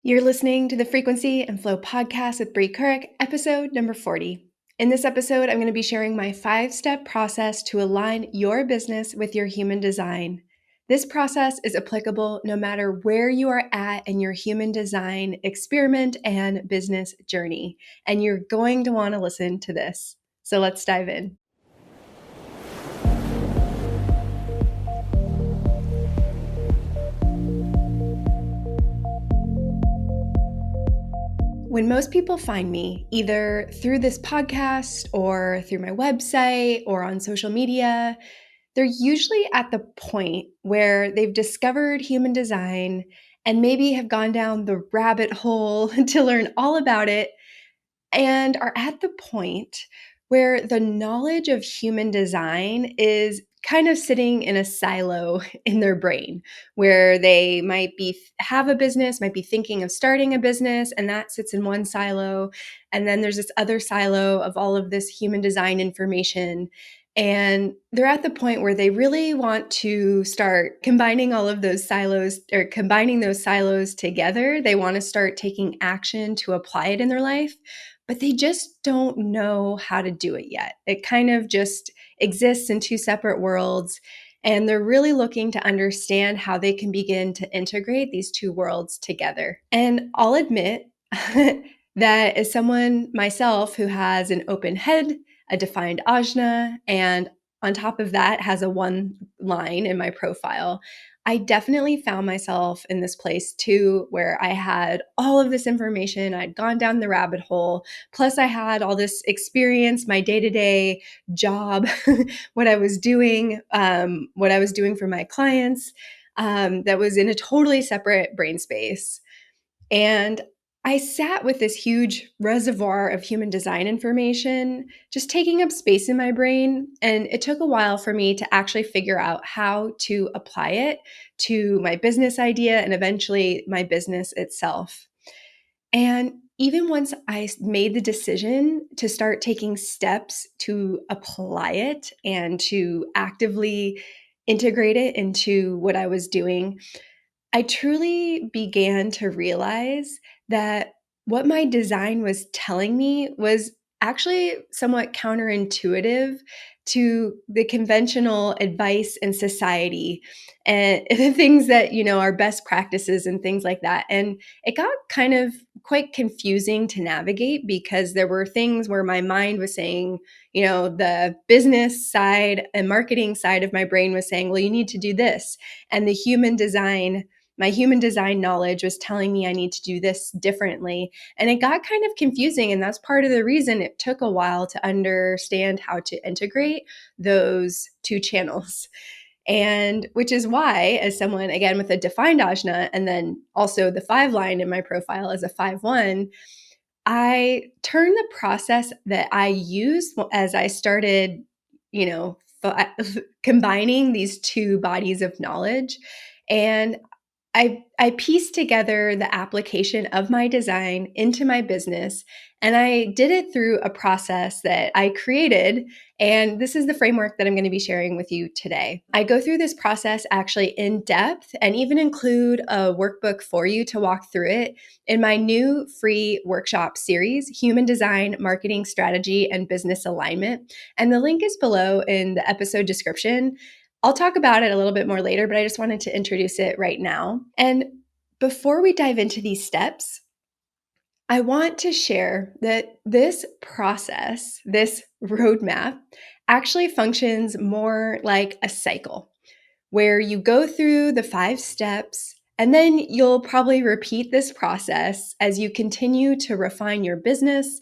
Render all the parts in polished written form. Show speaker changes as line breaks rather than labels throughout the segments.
You're listening to the Frequency and Flow podcast with Brie Couric, episode number 40. In this episode, I'm going to be sharing my 5-step process to align your business with your human design. This process is applicable no matter where you are at in your human design experiment and business journey, and you're going to want to listen to this. So let's dive in. When most people find me, either through this podcast or through my website or on social media, they're usually at the point where they've discovered human design and maybe have gone down the rabbit hole to learn all about it and are at the point where the knowledge of human design is kind of sitting in a silo in their brain where they might be have a business, might be thinking of starting a business, and that sits in one silo, and then there's this other silo of all of this human design information, and they're at the point where they really want to start combining all of those silos or combining those silos together. They want to start taking action to apply it in their life, but they just don't know how to do it yet. It kind of just exists in two separate worlds, and they're really looking to understand how they can begin to integrate these two worlds together. And I'll admit that as someone myself who has an open head, a defined ajna, and on top of that has a one line in my profile, I definitely found myself in this place too, where I had all of this information. I'd gone down the rabbit hole. Plus, I had all this experience, my day to day job, what I was doing for my clients, that was in a totally separate brain space. And I sat with this huge reservoir of human design information, just taking up space in my brain. And it took a while for me to actually figure out how to apply it to my business idea and eventually my business itself. And even once I made the decision to start taking steps to apply it and to actively integrate it into what I was doing, I truly began to realize that what my design was telling me was actually somewhat counterintuitive to the conventional advice in society and the things that, are best practices and things like that. And it got kind of quite confusing to navigate because there were things where my mind was saying, the business side and marketing side of my brain was saying, well, you need to do this. And my human design knowledge was telling me I need to do this differently. And it got kind of confusing. And that's part of the reason it took a while to understand how to integrate those two channels. And which is why, as someone, again, with a defined ajna, and then also the 5 line in my profile as a 5-1, I turned the process that I use as I started, you know, combining these two bodies of knowledge. And I pieced together the application of my design into my business, and I did it through a process that I created. And this is the framework that I'm going to be sharing with you today. I go through this process actually in depth and even include a workbook for you to walk through it in my new free workshop series, Human Design, Marketing Strategy, and Business Alignment. And the link is below in the episode description. I'll talk about it a little bit more later, but I just wanted to introduce it right now. And before we dive into these steps, I want to share that this process, this roadmap, actually functions more like a cycle where you go through the 5 steps and then you'll probably repeat this process as you continue to refine your business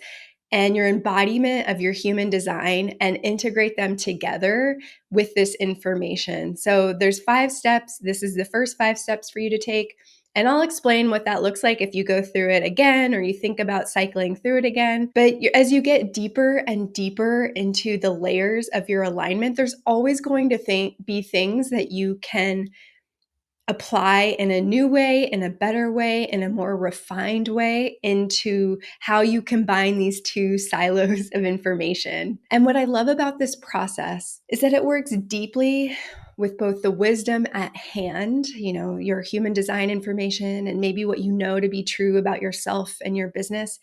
and your embodiment of your human design and integrate them together with this information. So there's 5 steps. This is the first 5 steps for you to take. And I'll explain what that looks like if you go through it again or you think about cycling through it again. But as you get deeper and deeper into the layers of your alignment, there's always going to be things that you can apply in a new way, in a better way, in a more refined way into how you combine these two silos of information. And what I love about this process is that it works deeply with both the wisdom at hand, your human design information and maybe what you know to be true about yourself and your business.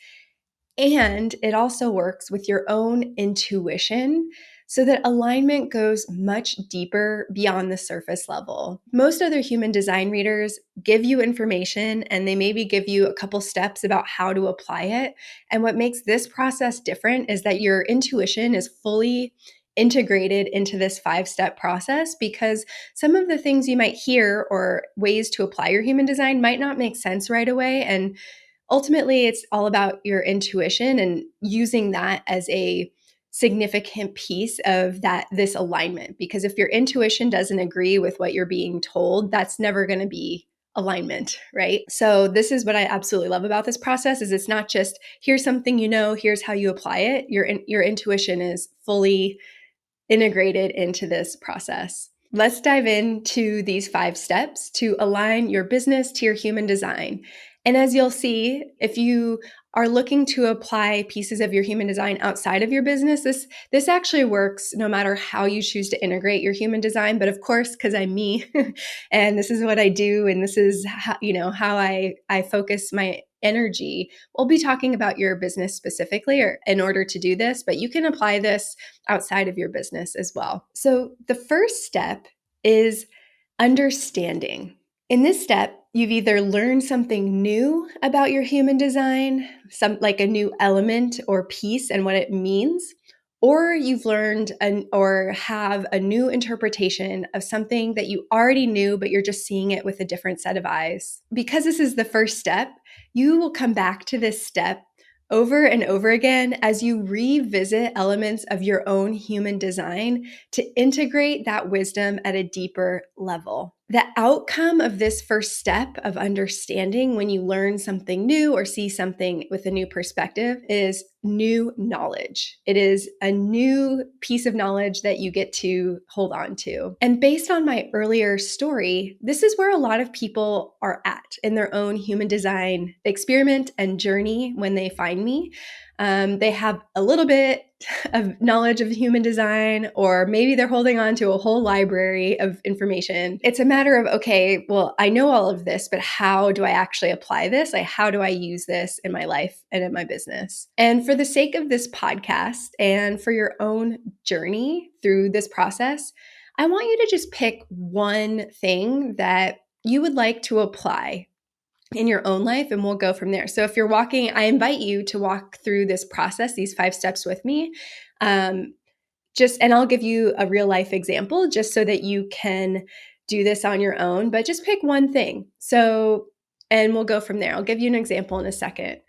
And it also works with your own intuition so that alignment goes much deeper beyond the surface level. Most other human design readers give you information and they maybe give you a couple steps about how to apply it. And what makes this process different is that your intuition is fully integrated into this 5-step process, because some of the things you might hear or ways to apply your human design might not make sense right away. And ultimately, it's all about your intuition and using that as a significant piece of this alignment. Because if your intuition doesn't agree with what you're being told, that's never going to be alignment, right? So this is what I absolutely love about this process: is it's not just here's something here's how you apply it. Your intuition is fully integrated into this process. Let's dive into these 5 steps to align your business to your human design. And as you'll see, if you are looking to apply pieces of your human design outside of your business, this actually works no matter how you choose to integrate your human design. But of course, because I'm me and this is what I do, and this is how I focus my energy, we'll be talking about your business specifically or in order to do this, but you can apply this outside of your business as well. So the first step is understanding. In this step, you've either learned something new about your human design, like a new element or piece and what it means, or you've learned or have a new interpretation of something that you already knew, but you're just seeing it with a different set of eyes. Because this is the first step, you will come back to this step over and over again as you revisit elements of your own human design to integrate that wisdom at a deeper level. The outcome of this first step of understanding, when you learn something new or see something with a new perspective, is new knowledge. It is a new piece of knowledge that you get to hold on to. And based on my earlier story, this is where a lot of people are at in their own human design experiment and journey when they find me. They have a little bit of knowledge of human design, or maybe they're holding on to a whole library of information. It's a matter of, okay, well, I know all of this, but how do I actually apply this? Like, how do I use this in my life and in my business? And for the sake of this podcast and for your own journey through this process, I want you to just pick one thing that you would like to apply in your own life, and we'll go from there. So if you're walking, I invite you to walk through this process, these 5 steps with me. And I'll give you a real life example just so that you can do this on your own, but just pick one thing. And we'll go from there. I'll give you an example in a second.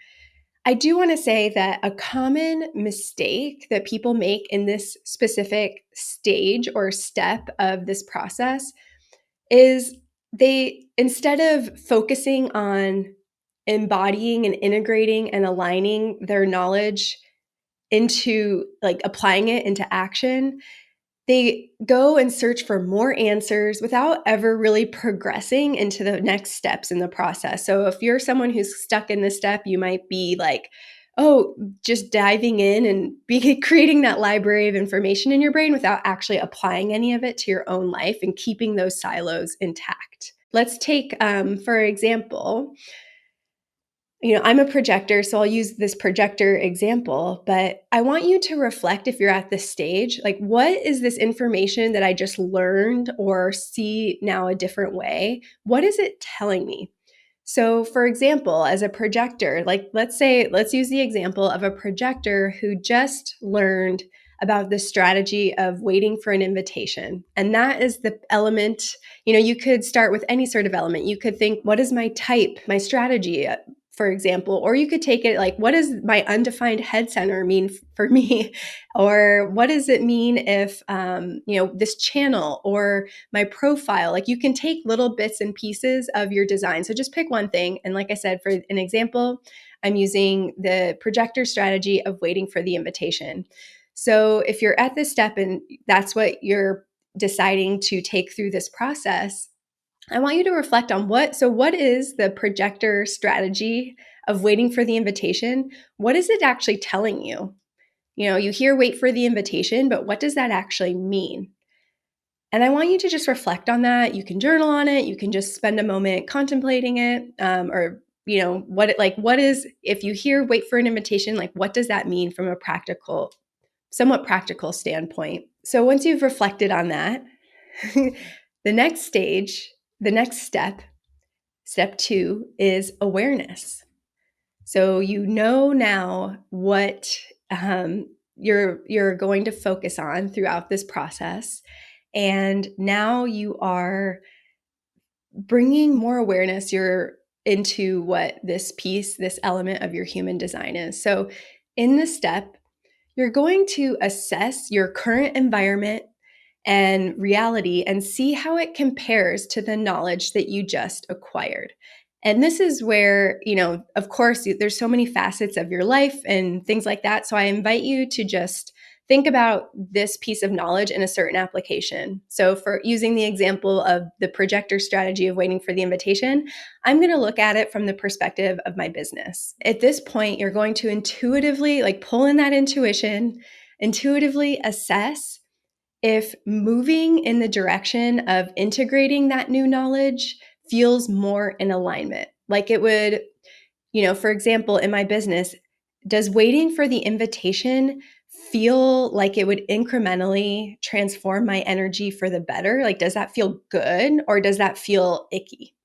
I do want to say that a common mistake that people make in this specific stage or step of this process is they, instead of focusing on embodying and integrating and aligning their knowledge into, like, applying it into action, they go and search for more answers without ever really progressing into the next steps in the process. So if you're someone who's stuck in this step, you might be like, oh, just diving in and be creating that library of information in your brain without actually applying any of it to your own life and keeping those silos intact. Let's take, for example, I'm a projector, so I'll use this projector example, but I want you to reflect, if you're at this stage, like, what is this information that I just learned or see now a different way? What is it telling me? So for example, as a projector, like, let's use the example of a projector who just learned about the strategy of waiting for an invitation. And that is the element, you could start with any sort of element. You could think, what is my type, my strategy, for example, or you could take it like, what does my undefined head center mean for me? Or what does it mean if, this channel or my profile? Like, you can take little bits and pieces of your design. So just pick one thing. And like I said, for an example, I'm using the projector strategy of waiting for the invitation. So if you're at this step and that's what you're deciding to take through this process, I want you to reflect on what is the projector strategy of waiting for the invitation? What is it actually telling you? You hear wait for the invitation, but what does that actually mean? And I want you to just reflect on that. You can journal on it. You can just spend a moment contemplating it, or what is, if you hear wait for an invitation, like what does that mean from a somewhat practical standpoint? So once you've reflected on that, the next stage, the next step 2 is awareness. So you know now what you're going to focus on throughout this process. And now you are bringing more awareness into what this element of your human design is. So in this step, you're going to assess your current environment and reality and see how it compares to the knowledge that you just acquired. And this is where, of course, there's so many facets of your life and things like that. So I invite you to just think about this piece of knowledge in a certain application. So for using the example of the projector strategy of waiting for the invitation, I'm going to look at it from the perspective of my business. At this point, you're going to intuitively, like pull in that intuition, intuitively assess if moving in the direction of integrating that new knowledge feels more in alignment. Like it would, for example, in my business, does waiting for the invitation feel like it would incrementally transform my energy for the better? Like, does that feel good or does that feel icky?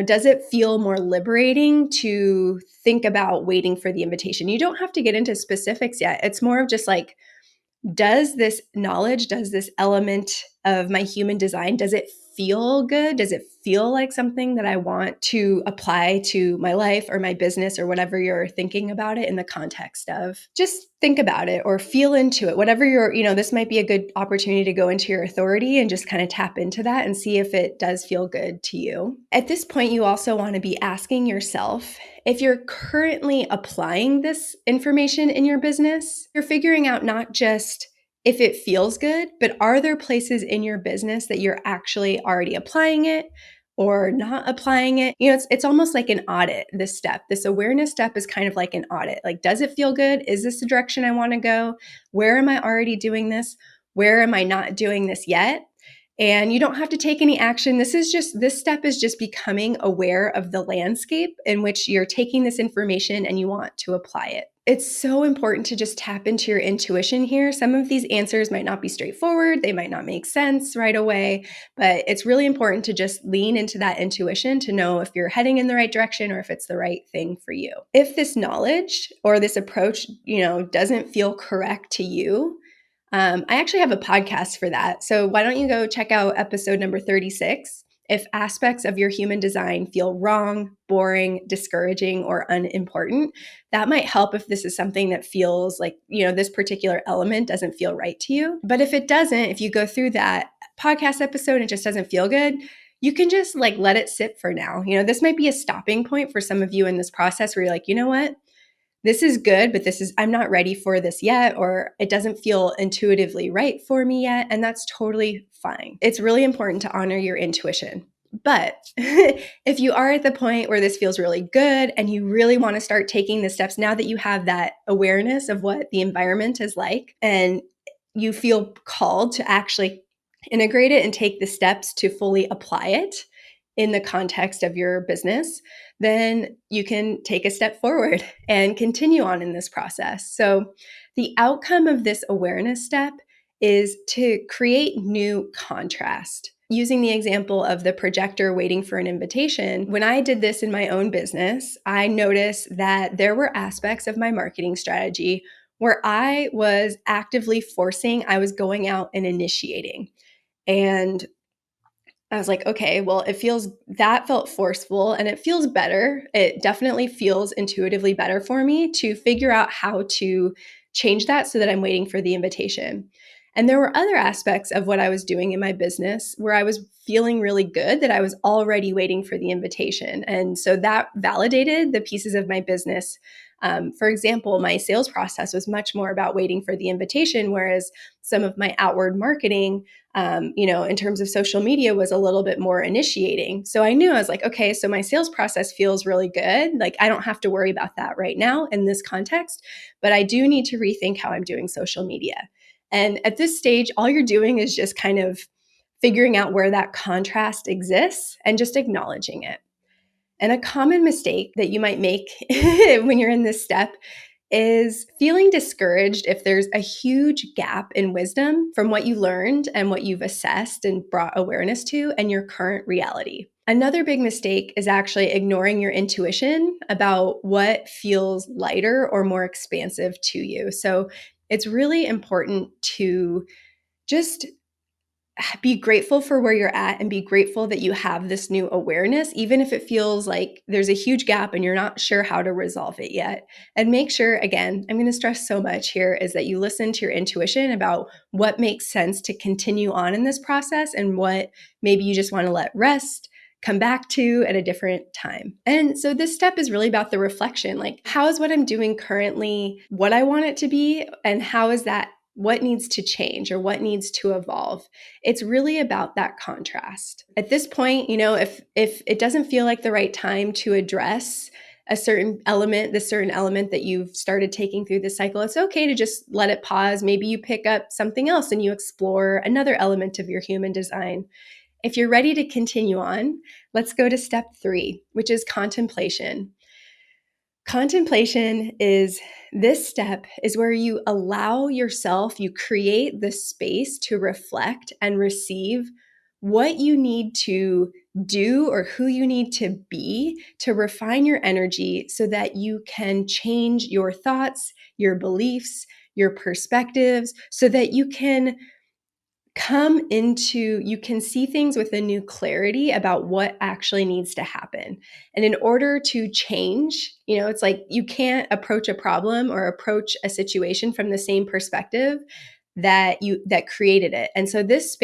Does it feel more liberating to think about waiting for the invitation? You don't have to get into specifics yet. It's more of just like, does this knowledge, does this element of my human design, does it feel good? Does it feel like something that I want to apply to my life or my business or whatever you're thinking about it in the context of? Just think about it or feel into it. Whatever this might be a good opportunity to go into your authority and just kind of tap into that and see if it does feel good to you. At this point, you also want to be asking yourself, if you're currently applying this information in your business, you're figuring out not just if it feels good, but are there places in your business that you're actually already applying it or not applying it? It's almost like an audit, this step. This awareness step is kind of like an audit. Like, does it feel good? Is this the direction I want to go? Where am I already doing this? Where am I not doing this yet? And you don't have to take any action. This step is just becoming aware of the landscape in which you're taking this information and you want to apply it. It's so important to just tap into your intuition here. Some of these answers might not be straightforward. They might not make sense right away, but it's really important to just lean into that intuition to know if you're heading in the right direction or if it's the right thing for you. If this knowledge or this approach, doesn't feel correct to you, I actually have a podcast for that. So why don't you go check out episode number 36? If aspects of your human design feel wrong, boring, discouraging, or unimportant, that might help if this is something that feels like, this particular element doesn't feel right to you. But if it doesn't, if you go through that podcast episode and it just doesn't feel good, you can just let it sit for now. This might be a stopping point for some of you in this process where you're like, you know what? This is good, but I'm not ready for this yet, or it doesn't feel intuitively right for me yet. And that's totally fine. It's really important to honor your intuition. But if you are at the point where this feels really good and you really want to start taking the steps now that you have that awareness of what the environment is like and you feel called to actually integrate it and take the steps to fully apply it in the context of your business, then you can take a step forward and continue on in this process. So the outcome of this awareness step is to create new contrast. Using the example of the projector waiting for an invitation, when I did this in my own business, I noticed that there were aspects of my marketing strategy where I was actively I was going out and initiating. And I was like, okay, well, that felt forceful and it feels better. It definitely feels intuitively better for me to figure out how to change that so that I'm waiting for the invitation. And there were other aspects of what I was doing in my business where I was feeling really good that I was already waiting for the invitation. And so that validated the pieces of my business. For example, my sales process was much more about waiting for the invitation, whereas some of my outward marketing in terms of social media was a little bit more initiating. So I knew I was like, okay, so my sales process feels really good. Like I don't have to worry about that right now in this context, but I do need to rethink how I'm doing social media. And at this stage, all you're doing is just kind of figuring out where that contrast exists and just acknowledging it. And a common mistake that you might make when you're in this step is feeling discouraged if there's a huge gap in wisdom from what you learned and what you've assessed and brought awareness to and your current reality. Another big mistake is actually ignoring your intuition about what feels lighter or more expansive to you. So it's really important to just be grateful for where you're at and be grateful that you have this new awareness, even if it feels like there's a huge gap and you're not sure how to resolve it yet. And make sure, again, I'm going to stress so much here, is that you listen to your intuition about what makes sense to continue on in this process and what maybe you just want to let rest, come back to at a different time. And so this step is really about the reflection, like, how is what I'm doing currently what I want it to be? And how is that, what needs to change or what needs to evolve? It's really about that contrast. At this point, if it doesn't feel like the right time to address a certain element, the certain element that you've started taking through the cycle, it's okay to just let it pause. Maybe you pick up something else and you explore another element of your human design. If you're ready to continue on, let's go to step 3, which is contemplation. Contemplation is this step is where you allow yourself, you create the space to reflect and receive what you need to do or who you need to be to refine your energy so that you can change your thoughts, your beliefs, your perspectives, so that you can you can see things with a new clarity about what actually needs to happen. And in order to change, it's like you can't approach a problem or approach a situation from the same perspective that created it. And so this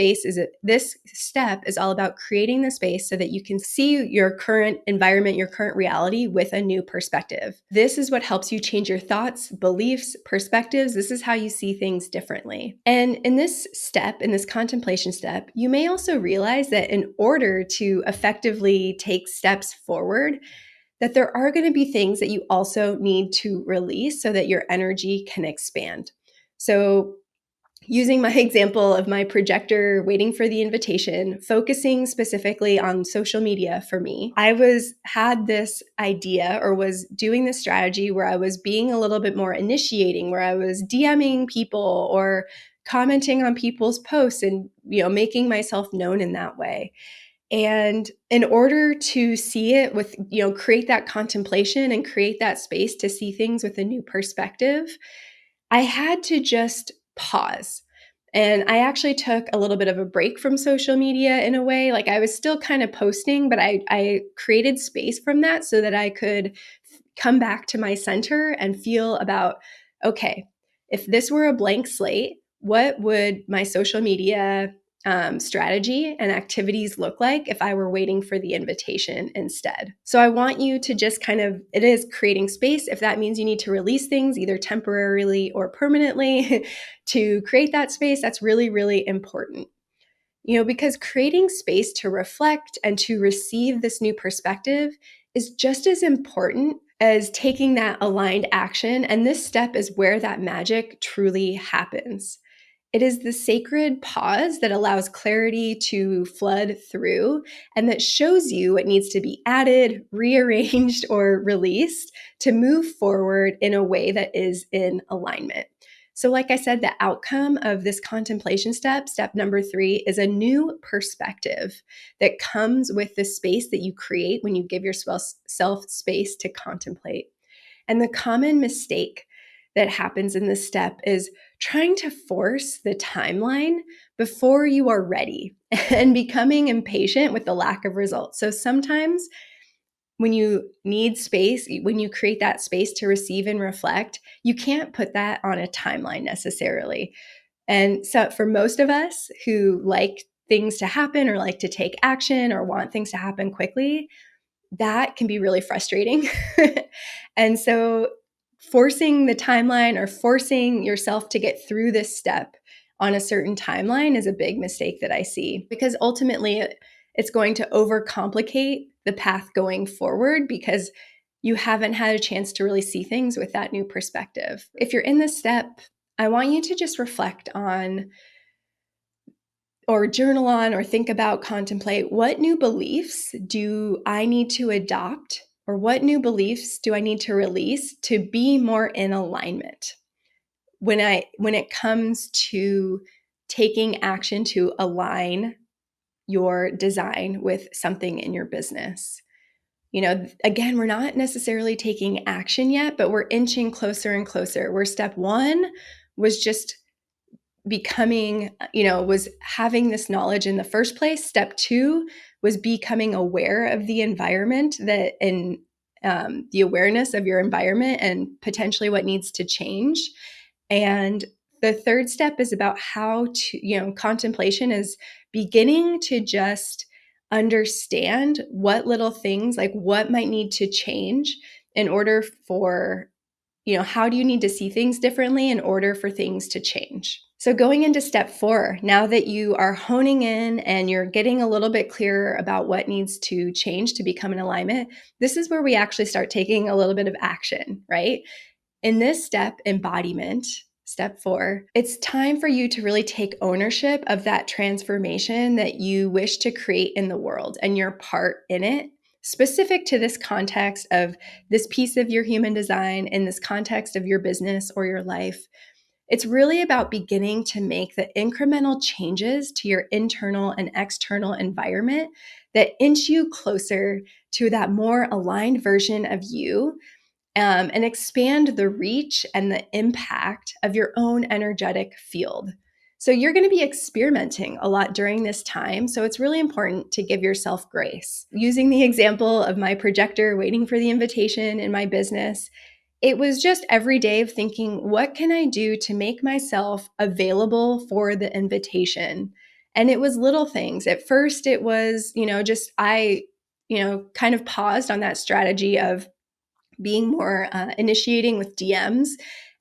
step is all about creating the space so that you can see your current environment, your current reality with a new perspective. This is what helps you change your thoughts, beliefs, perspectives. This is how you see things differently. And in this step, in this contemplation step, you may also realize that in order to effectively take steps forward, that there are going to be things that you also need to release so that your energy can expand. So using my example of my projector waiting for the invitation, focusing specifically on social media for me, I had this idea or was doing this strategy where I was being a little bit more initiating, where I was DMing people or commenting on people's posts and, making myself known in that way. And in order to see it with, create that contemplation and create that space to see things with a new perspective, I had to just pause. And I actually took a little bit of a break from social media in a way. Like I was still kind of posting, but I created space from that so that I could come back to my center and feel about, okay, if this were a blank slate, what would my social media strategy and activities look like if I were waiting for the invitation instead? So I want you to just it is creating space. If that means you need to release things either temporarily or permanently to create that space, that's really, really important. Because creating space to reflect and to receive this new perspective is just as important as taking that aligned action. And this step is where that magic truly happens. It is the sacred pause that allows clarity to flood through and that shows you what needs to be added, rearranged, or released to move forward in a way that is in alignment. So, like I said, the outcome of this contemplation step number 3, is a new perspective that comes with the space that you create when you give yourself space to contemplate. And the common mistake that happens in this step is trying to force the timeline before you are ready and becoming impatient with the lack of results. So sometimes when you need space, when you create that space to receive and reflect, you can't put that on a timeline necessarily. And so for most of us who like things to happen or like to take action or want things to happen quickly, that can be really frustrating. And so forcing the timeline or forcing yourself to get through this step on a certain timeline is a big mistake that I see, because ultimately it's going to overcomplicate the path going forward because you haven't had a chance to really see things with that new perspective. If you're in this step, I want you to just reflect on or journal on or think about, contemplate, what new beliefs do I need to adopt, or what new beliefs do I need to release to be more in alignment when it comes to taking action to align your design with something in your business. Again, we're not necessarily taking action yet, but we're inching closer and closer. Where step 1 was just becoming, was having this knowledge in the first place. Step 2 was becoming aware of the environment and the awareness of your environment and potentially what needs to change. And the third step is about how to, contemplation is beginning to just understand what little things, like what might need to change in order for, how do you need to see things differently in order for things to change? So going into step 4, now that you are honing in and you're getting a little bit clearer about what needs to change to become in alignment, this is where we actually start taking a little bit of action, right? In this step, embodiment, step 4, it's time for you to really take ownership of that transformation that you wish to create in the world and your part in it, specific to this context of this piece of your human design, in this context of your business or your life. It's really about beginning to make the incremental changes to your internal and external environment that inch you closer to that more aligned version of you, and expand the reach and the impact of your own energetic field. So you're going to be experimenting a lot during this time. So it's really important to give yourself grace. Using the example of my projector waiting for the invitation in my business, it was just every day of thinking, what can I do to make myself available for the invitation? And it was little things. At first, it was, kind of paused on that strategy of being more initiating with DMs.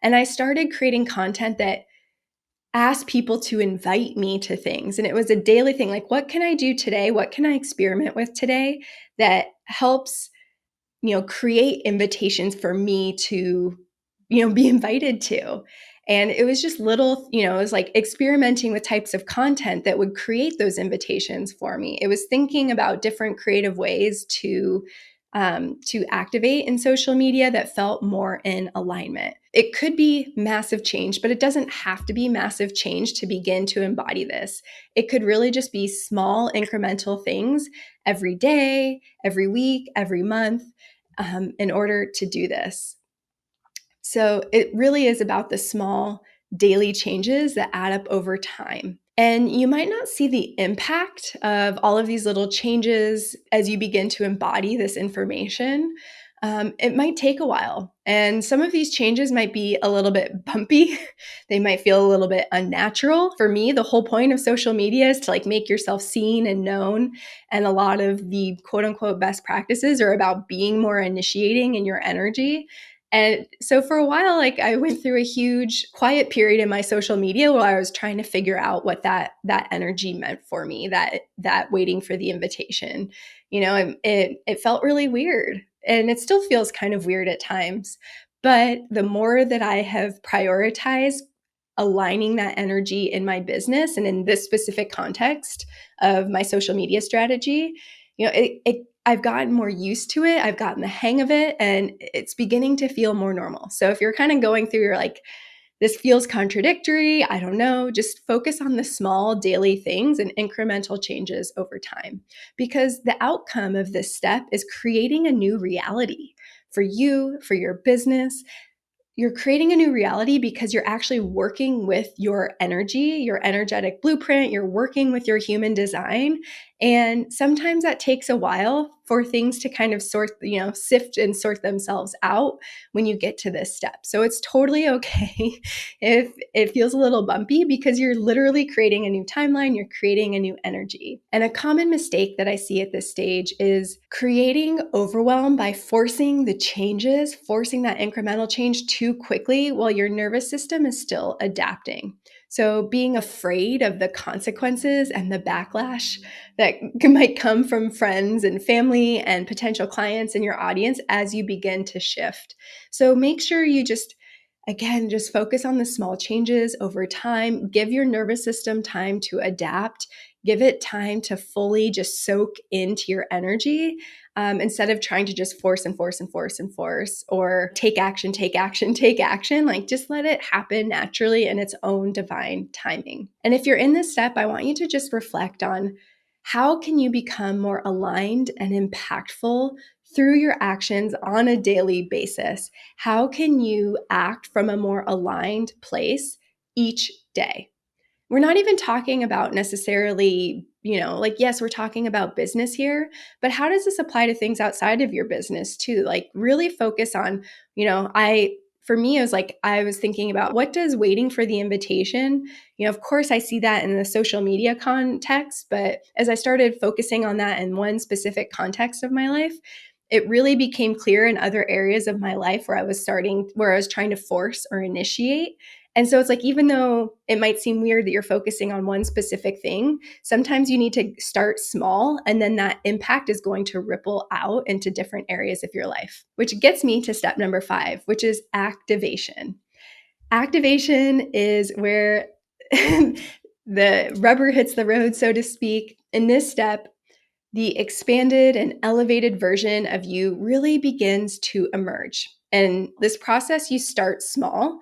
And I started creating content that asked people to invite me to things. And it was a daily thing, like, what can I do today? What can I experiment with today that helps, create invitations for me to, be invited to? And it was just little, it was like experimenting with types of content that would create those invitations for me. It was thinking about different creative ways to activate in social media that felt more in alignment. It could be massive change, but it doesn't have to be massive change to begin to embody this. It could really just be small incremental things every day, every week, every month, in order to do this. So it really is about the small daily changes that add up over time. And you might not see the impact of all of these little changes as you begin to embody this information. It might take a while. And some of these changes might be a little bit bumpy. They might feel a little bit unnatural. For me, the whole point of social media is to make yourself seen and known. And a lot of the quote unquote best practices are about being more initiating in your energy. And so for a while, I went through a huge quiet period in my social media where I was trying to figure out what that energy meant for me, that waiting for the invitation. It felt really weird, and it still feels kind of weird at times. But the more that I have prioritized aligning that energy in my business and in this specific context of my social media strategy, I've gotten more used to it. I've gotten the hang of it, and it's beginning to feel more normal. So if you're kind of going through, you're like, this feels contradictory, I don't know, just focus on the small daily things and incremental changes over time. Because the outcome of this step is creating a new reality for you, for your business. You're creating a new reality because you're actually working with your energy, your energetic blueprint, you're working with your human design. And sometimes that takes a while for things to kind of sift and sort themselves out when you get to this step. So it's totally okay if it feels a little bumpy, because you're literally creating a new timeline, you're creating a new energy. And a common mistake that I see at this stage is creating overwhelm by forcing the changes, forcing that incremental change too quickly while your nervous system is still adapting. So being afraid of the consequences and the backlash that might come from friends and family and potential clients in your audience as you begin to shift. So make sure you just Again, just focus on the small changes over time. Give your nervous system time to adapt. Give it time to fully just soak into your energy, instead of trying to just force and force and force and force, or take action, take action, take action. Like, just let it happen naturally in its own divine timing. And if you're in this step, I want you to just reflect on how can you become more aligned and impactful through your actions on a daily basis. How can you act from a more aligned place each day? We're not even talking about necessarily, like, yes, we're talking about business here, but how does this apply to things outside of your business too? Like, really focus on, for me, it was like, I was thinking about what does waiting for the invitation, of course, I see that in the social media context, but as I started focusing on that in one specific context of my life, it really became clear in other areas of my life where I was trying to force or initiate. And so it's like, even though it might seem weird that you're focusing on one specific thing, sometimes you need to start small, and then that impact is going to ripple out into different areas of your life. Which gets me to step number 5, which is activation. Activation is where the rubber hits the road, so to speak. In this step, the expanded and elevated version of you really begins to emerge. And this process, you start small,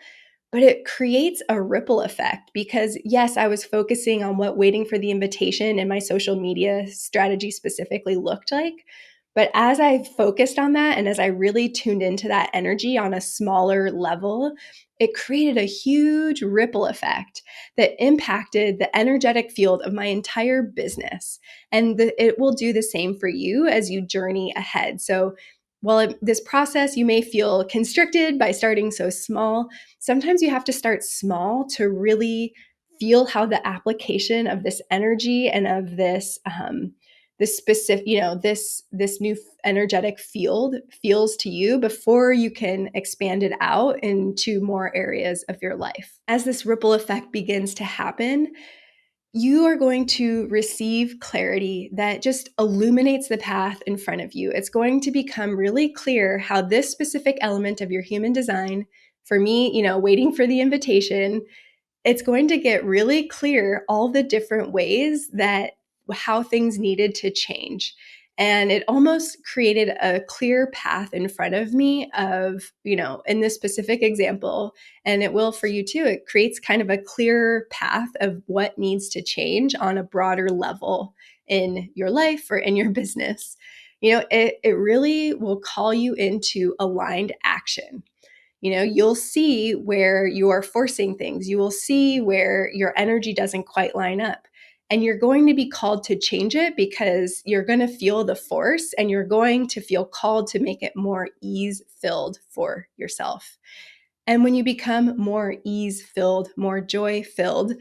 but it creates a ripple effect because, yes, I was focusing on what waiting for the invitation and my social media strategy specifically looked like. But as I focused on that and as I really tuned into that energy on a smaller level, it created a huge ripple effect that impacted the energetic field of my entire business. And it will do the same for you as you journey ahead. So, while this process, you may feel constricted by starting so small, sometimes you have to start small to really feel how the application of this energy and of this specific, this new energetic field feels to you before you can expand it out into more areas of your life. As this ripple effect begins to happen, you are going to receive clarity that just illuminates the path in front of you. It's going to become really clear how this specific element of your human design, for me, waiting for the invitation, it's going to get really clear all the different ways that how things needed to change. And it almost created a clear path in front of me of, in this specific example, and it will for you too, it creates kind of a clear path of what needs to change on a broader level in your life or in your business. It really will call you into aligned action. You'll see where you are forcing things. You will see where your energy doesn't quite line up. And you're going to be called to change it because you're going to feel the force and you're going to feel called to make it more ease filled for yourself. And when you become more ease filled, more joy filled,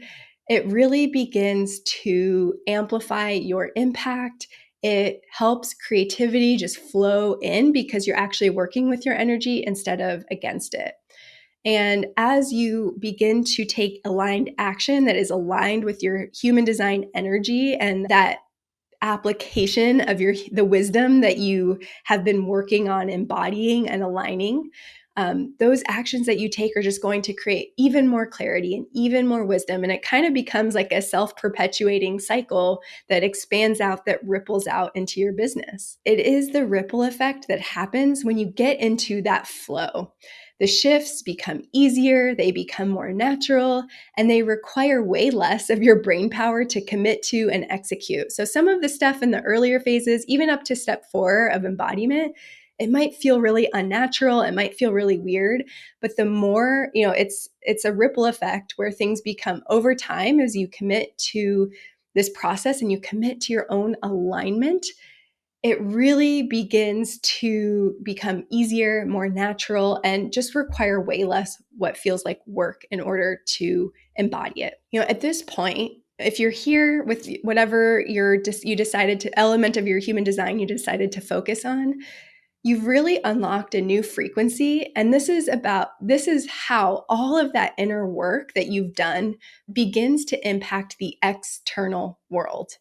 it really begins to amplify your impact. It helps creativity just flow in because you're actually working with your energy instead of against it. And as you begin to take aligned action that is aligned with your human design energy and that application of the wisdom that you have been working on embodying and aligning, those actions that you take are just going to create even more clarity and even more wisdom. And it kind of becomes like a self-perpetuating cycle that expands out, that ripples out into your business. It is the ripple effect that happens when you get into that flow. The shifts become easier, they become more natural, and they require way less of your brain power to commit to and execute. So some of the stuff in the earlier phases, even up to step 4 of embodiment, it might feel really unnatural, it might feel really weird, but the more, it's a ripple effect where things become over time as you commit to this process and you commit to your own alignment. It really begins to become easier, more natural, and just require way less what feels like work in order to embody it. At this point, if you're here with whatever you decided to element of your human design you decided to focus on, you've really unlocked a new frequency. And this is how all of that inner work that you've done begins to impact the external world.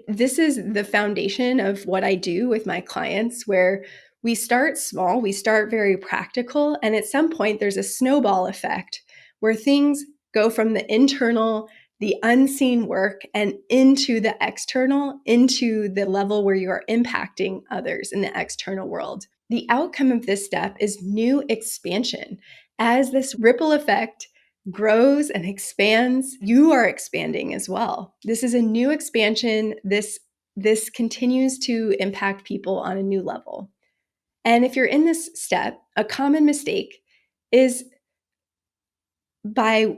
This is the foundation of what I do with my clients, where we start small, we start very practical, and at some point there's a snowball effect where things go from the internal, the unseen work, and into the external, into the level where you are impacting others in the external world. The outcome of this step is new expansion. As this ripple effect grows and expands, you are expanding as well. This is a new expansion. This continues to impact people on a new level. And if you're in this step, a common mistake is by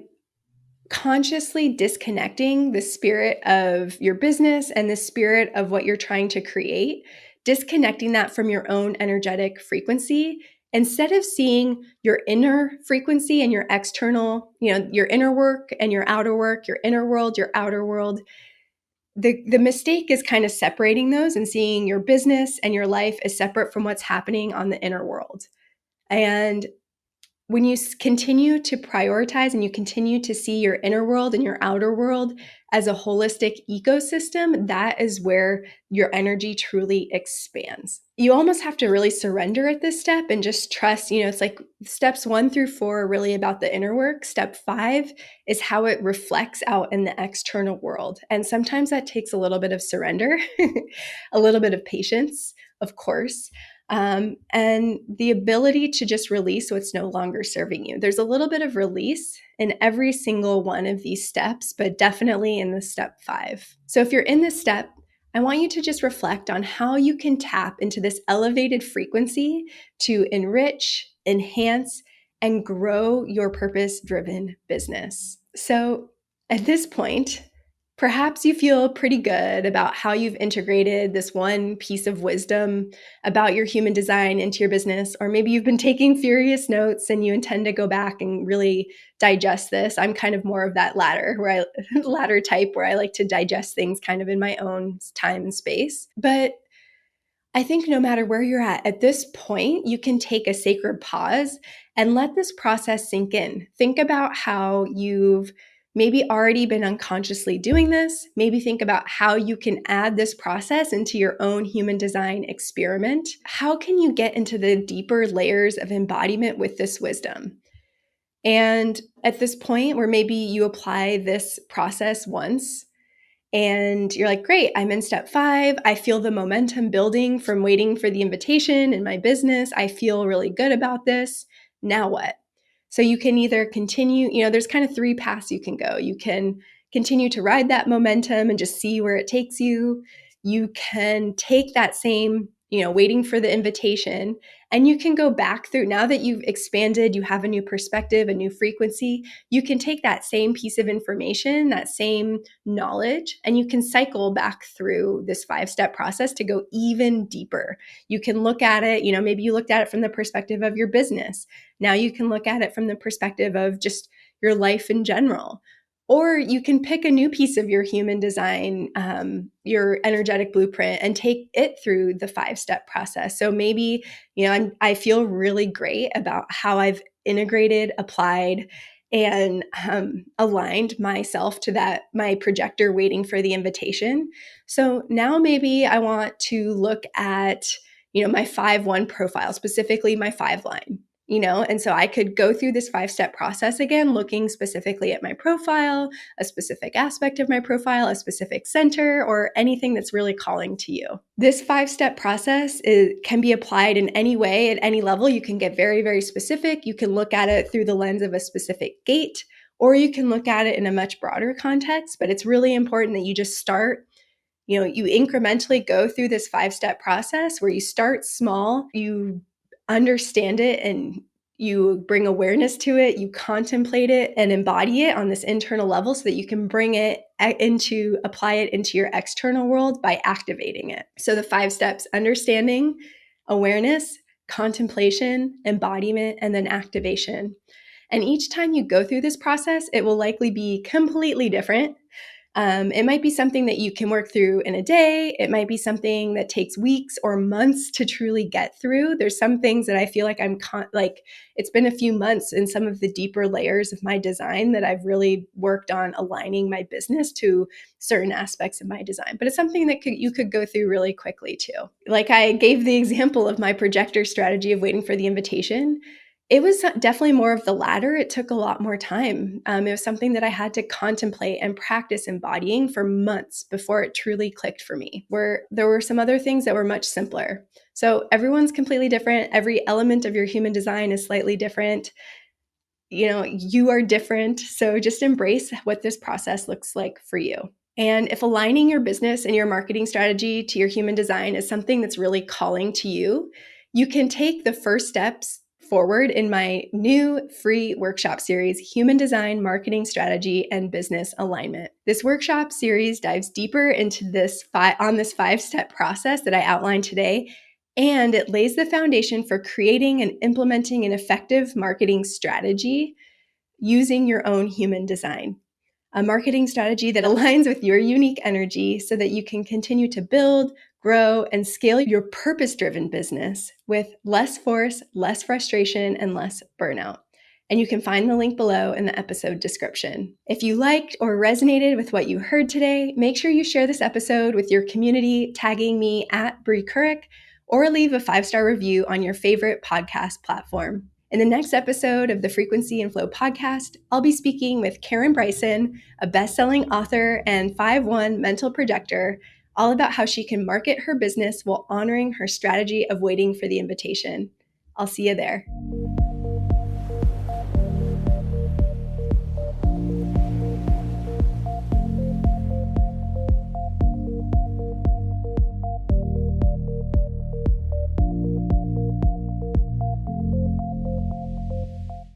consciously disconnecting the spirit of your business and the spirit of what you're trying to create, disconnecting that from your own energetic frequency, instead of seeing your inner frequency and your external, your inner work and your outer work, your inner world, your outer world. The mistake is kind of separating those and seeing your business and your life as separate from what's happening on the inner world. And when you continue to prioritize and you continue to see your inner world and your outer world as a holistic ecosystem, that is where your energy truly expands. You almost have to really surrender at this step and just trust. It's like steps 1 through 4 are really about the inner work. Step 5 is how it reflects out in the external world. And sometimes that takes a little bit of surrender, a little bit of patience, of course. And the ability to just release what's no longer serving you. There's a little bit of release in every single one of these steps, but definitely in the step 5. So if you're in this step, I want you to just reflect on how you can tap into this elevated frequency to enrich, enhance, and grow your purpose-driven business. So at this point, perhaps you feel pretty good about how you've integrated this one piece of wisdom about your human design into your business, or maybe you've been taking furious notes and you intend to go back and really digest this. I'm kind of more of that latter type where I like to digest things kind of in my own time and space. But I think no matter where you're at this point, you can take a sacred pause and let this process sink in. Think about how you've maybe already been unconsciously doing this. Maybe think about how you can add this process into your own human design experiment. How can you get into the deeper layers of embodiment with this wisdom? And at this point where maybe you apply this process once, and you're like, great, I'm in step 5. I feel the momentum building from waiting for the invitation in my business. I feel really good about this. Now what? So you can either continue, there's kind of 3 paths you can go. You can continue to ride that momentum and just see where it takes you. You can take that same, waiting for the invitation, and you can go back through. Now that you've expanded, you have a new perspective, a new frequency, you can take that same piece of information, that same knowledge, and you can cycle back through this 5-step process to go even deeper. You can look at it, maybe you looked at it from the perspective of your business. Now you can look at it from the perspective of just your life in general. Or you can pick a new piece of your human design, your energetic blueprint, and take it through the 5-step process. So maybe, I feel really great about how I've integrated, applied, and aligned myself to my projector waiting for the invitation. So now maybe I want to look at, my 5-1 profile, specifically my 5 line. And so I could go through this 5-step process again, looking specifically at my profile, a specific aspect of my profile, a specific center, or anything that's really calling to you. This 5-step process can be applied in any way at any level. You can get very, very specific. You can look at it through the lens of a specific gate, or you can look at it in a much broader context. But it's really important that you just start. You incrementally go through this 5-step process where you start small, you understand it, and you bring awareness to it, you contemplate it and embody it on this internal level so that you can apply it into your external world by activating it. So the 5 steps: understanding, awareness, contemplation, embodiment, and then activation. And each time you go through this process, it will likely be completely different. It might be something that you can work through in a day. It might be something that takes weeks or months to truly get through. There's some things that I feel like it's been a few months in some of the deeper layers of my design that I've really worked on aligning my business to certain aspects of my design. But it's something that you could go through really quickly too. Like I gave the example of my projector strategy of waiting for the invitation. It was definitely more of the latter. It took a lot more time. It was something that I had to contemplate and practice embodying for months before it truly clicked for me. Where there were some other things that were much simpler. So everyone's completely different. Every element of your human design is slightly different. You are different. So just embrace what this process looks like for you. And if aligning your business and your marketing strategy to your human design is something that's really calling to you, you can take the first steps forward in my new free workshop series, Human Design, Marketing Strategy, and Business Alignment. This workshop series dives deeper into this 5-step process that I outlined today, and it lays the foundation for creating and implementing an effective marketing strategy using your own human design. A marketing strategy that aligns with your unique energy so that you can continue to build, grow, and scale your purpose-driven business with less force, less frustration, and less burnout. And you can find the link below in the episode description. If you liked or resonated with what you heard today, make sure you share this episode with your community, tagging me at Brie Couric, or leave a 5-star review on your favorite podcast platform. In the next episode of the Frequency and Flow podcast, I'll be speaking with Karen Bryson, a best-selling author and 5/1 mental projector, all about how she can market her business while honoring her strategy of waiting for the invitation. I'll see you there.